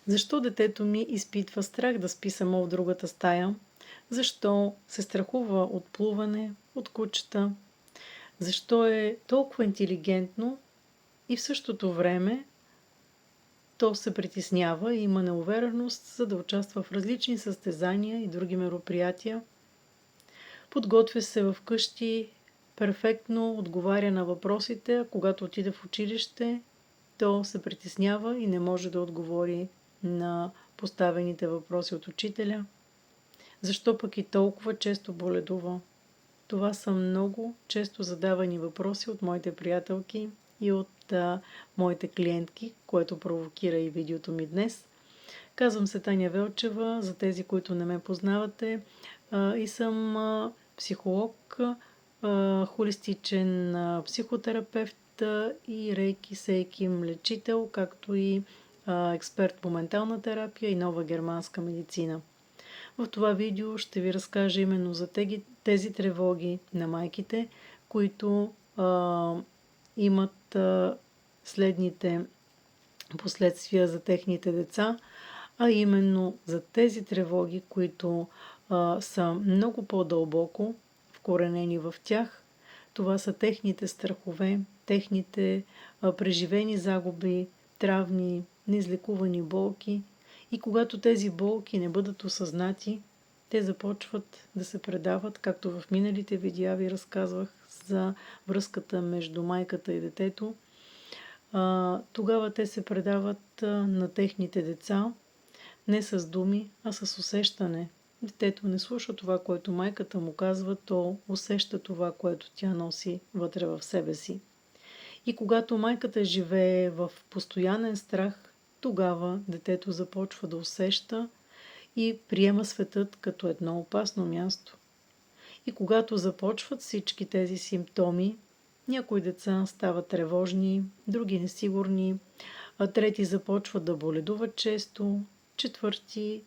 Защо детето ми изпитва страх да спи само в другата стая? Защо се страхува от плуване, от кучета? Защо е толкова интелигентно и в същото време то се притеснява и има неувереност, за да участва в различни състезания и други мероприятия? Подготвя се в къщи, перфектно отговаря на въпросите, а когато отиде в училище, то се притеснява и не може да отговори на поставените въпроси от учителя. Защо пък и толкова често боледува? Това са много често задавани въпроси от моите приятелки и от моите клиентки, което провокира и видеото ми днес. Казвам се Таня Велчева, за тези, които не ме познавате, и съм психолог, холистичен психотерапевт и рейки, сейки, лечител, както и експерт по ментална терапия и нова германска медицина. В това видео ще ви разкажа именно за тези тревоги на майките, които имат следните последствия за техните деца, а именно за тези тревоги, които са много по-дълбоко вкоренени в тях. Това са техните страхове, техните преживени загуби, травми, неизлекувани болки. И когато тези болки не бъдат осъзнати, те започват да се предават, както в миналите видеа ви разказвах за връзката между майката и детето. Тогава те се предават на техните деца, не с думи, а с усещане. Детето не слуша това, което майката му казва, то усеща това, което тя носи вътре в себе си. И когато майката живее в постоянен страх, тогава детето започва да усеща и приема светът като едно опасно място. И когато започват всички тези симптоми, някои деца стават тревожни, други несигурни, а трети започват да боледуват често, четвърти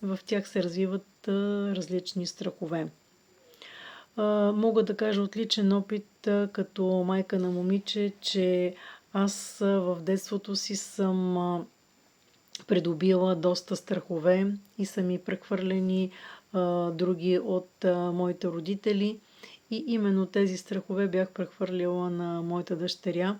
в тях се развиват различни страхове. Мога да кажа от личен опит, като майка на момиче, че аз в детството си съм придобила доста страхове и са ми прехвърлени други от моите родители. И именно тези страхове бях прехвърлила на моята дъщеря.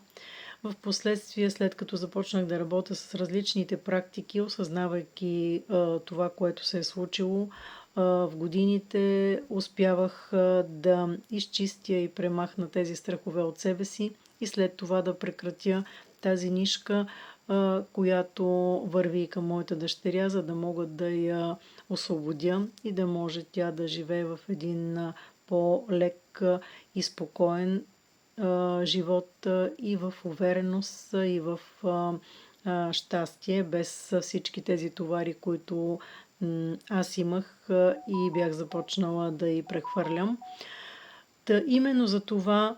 В последствие, след като започнах да работя с различните практики, осъзнавайки това, което се е случило, в годините успявах да изчистя и премахна тези страхове от себе си и след това да прекратя тази нишка, която върви към моята дъщеря, за да мога да я освободя и да може тя да живее в един по-лек и спокоен живот и в увереност, и в щастие, без всички тези товари, които аз имах и бях започнала да й прехвърлям. Именно за това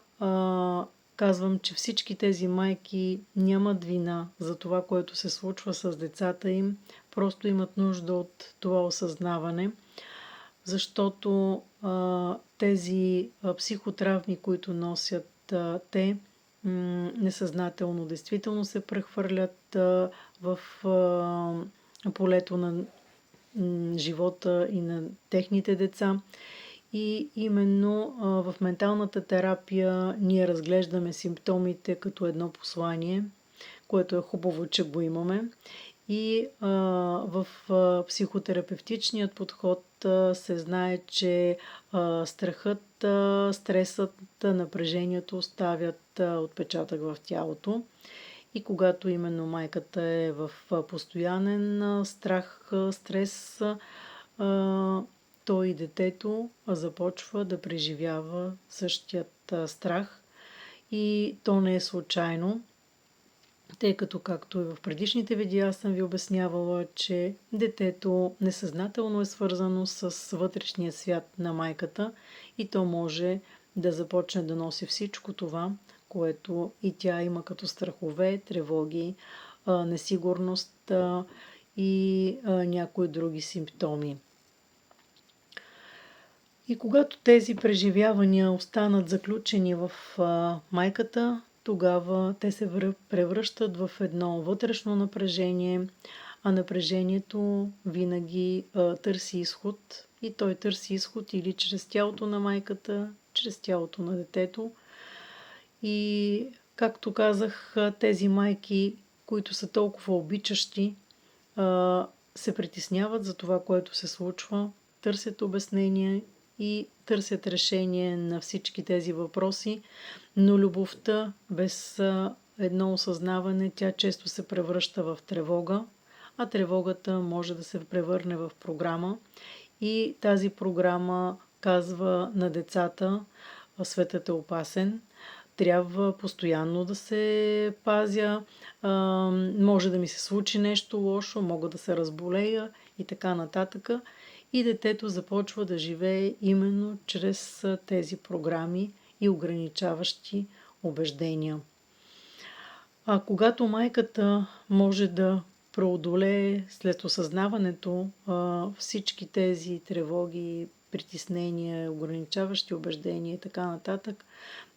казвам, че всички тези майки нямат вина за това, което се случва с децата им, просто имат нужда от това осъзнаване, защото тези психотравми, които носят те, несъзнателно действително се прехвърлят в полето на живота и на техните деца. И именно в менталната терапия ние разглеждаме симптомите като едно послание, което е хубаво, че го имаме. И в психотерапевтичният подход се знае, че страхът, стресът, напрежението оставят отпечатък в тялото. И когато именно майката е в постоянен страх, стрес, то и детето започва да преживява същият страх. И то не е случайно, тъй като, както и в предишните видеа съм ви обяснявала, че детето несъзнателно е свързано с вътрешния свят на майката и то може да започне да носи всичко това, което и тя има като страхове, тревоги, несигурност и някои други симптоми. И когато тези преживявания останат заключени в майката, тогава те се превръщат в едно вътрешно напрежение, а напрежението винаги търси изход и той търси изход или чрез тялото на майката, чрез тялото на детето. И както казах, тези майки, които са толкова обичащи, се притесняват за това, което се случва, търсят обяснение и търсят решение на всички тези въпроси, но любовта без едно осъзнаване, тя често се превръща в тревога, а тревогата може да се превърне в програма и тази програма казва на децата: светът е опасен, трябва постоянно да се пазя, може да ми се случи нещо лошо, мога да се разболея и така нататък. И детето започва да живее именно чрез тези програми и ограничаващи убеждения. А когато майката може да преодолее след осъзнаването всички тези тревоги, притеснения, ограничаващи убеждения и така нататък,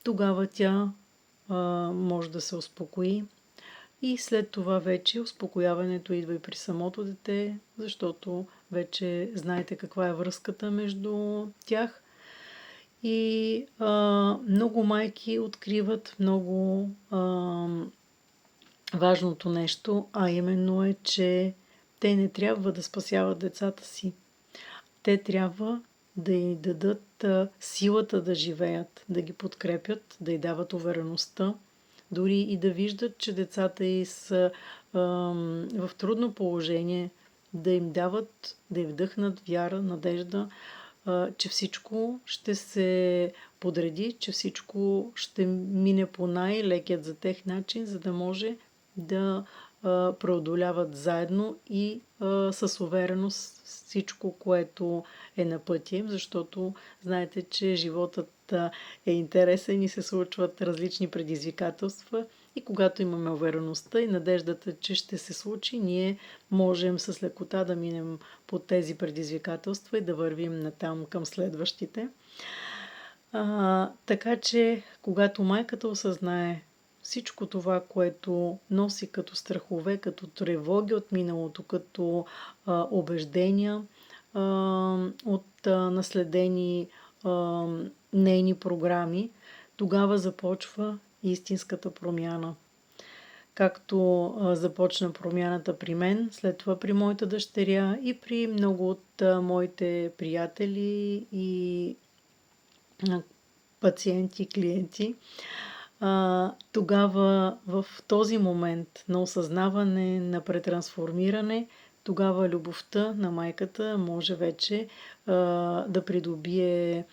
тогава тя може да се успокои и след това вече успокояването идва и при самото дете, защото вече знаете каква е връзката между тях. И много майки откриват много важното нещо, а именно е, че те не трябва да спасяват децата си. Те трябва да й дадат силата да живеят, да ги подкрепят, да й дават увереността, дори и да виждат, че децата й са в трудно положение, да им дават, да им вдъхнат вяра, надежда, че всичко ще се подреди, че всичко ще мине по най-лекият за тех начин, за да може да преодоляват заедно и с увереност всичко, което е на пътя им, защото знаете, че животът е интересен и се случват различни предизвикателства и когато имаме увереността и надеждата, че ще се случи, ние можем с лекота да минем по тези предизвикателства и да вървим натам към следващите. Така че, когато майката осъзнае всичко това, което носи като страхове, като тревоги от миналото, като убеждения от наследени нейни програми, тогава започва истинската промяна. Както започна промяната при мен, след това при моята дъщеря и при много от моите приятели и пациенти, клиенти. Тогава в този момент на осъзнаване, на претрансформиране, тогава любовта на майката може вече да придобие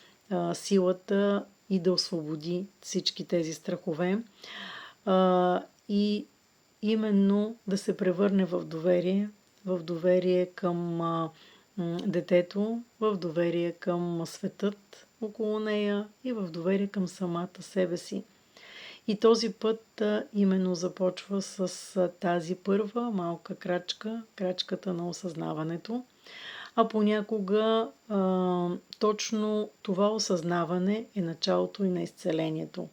силата и да освободи всички тези страхове и именно да се превърне в доверие към детето, в доверие към светът около нея и в доверие към самата себе си. И този път именно започва с тази първа малка крачка, крачката на осъзнаването. А понякога точно това осъзнаване е началото и на изцелението.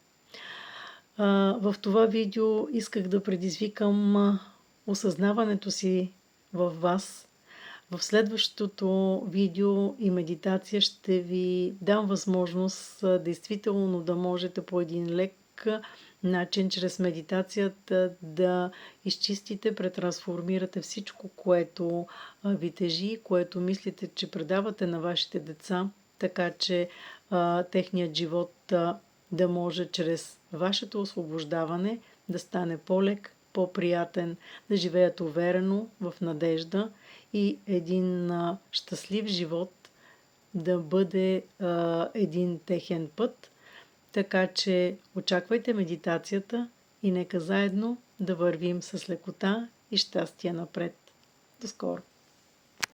В това видео исках да предизвикам осъзнаването си във вас. В следващото видео и медитация ще ви дам възможност действително да можете по един лек начин, чрез медитацията, да изчистите, претрансформирате всичко, което ви тежи, което мислите, че предавате на вашите деца, така че техният живот да може чрез вашето освобождаване да стане по-лек, по-приятен, да живеят уверено, в надежда и един щастлив живот да бъде един техен път. Така че очаквайте медитацията и нека заедно да вървим с лекота и щастие напред. До скоро!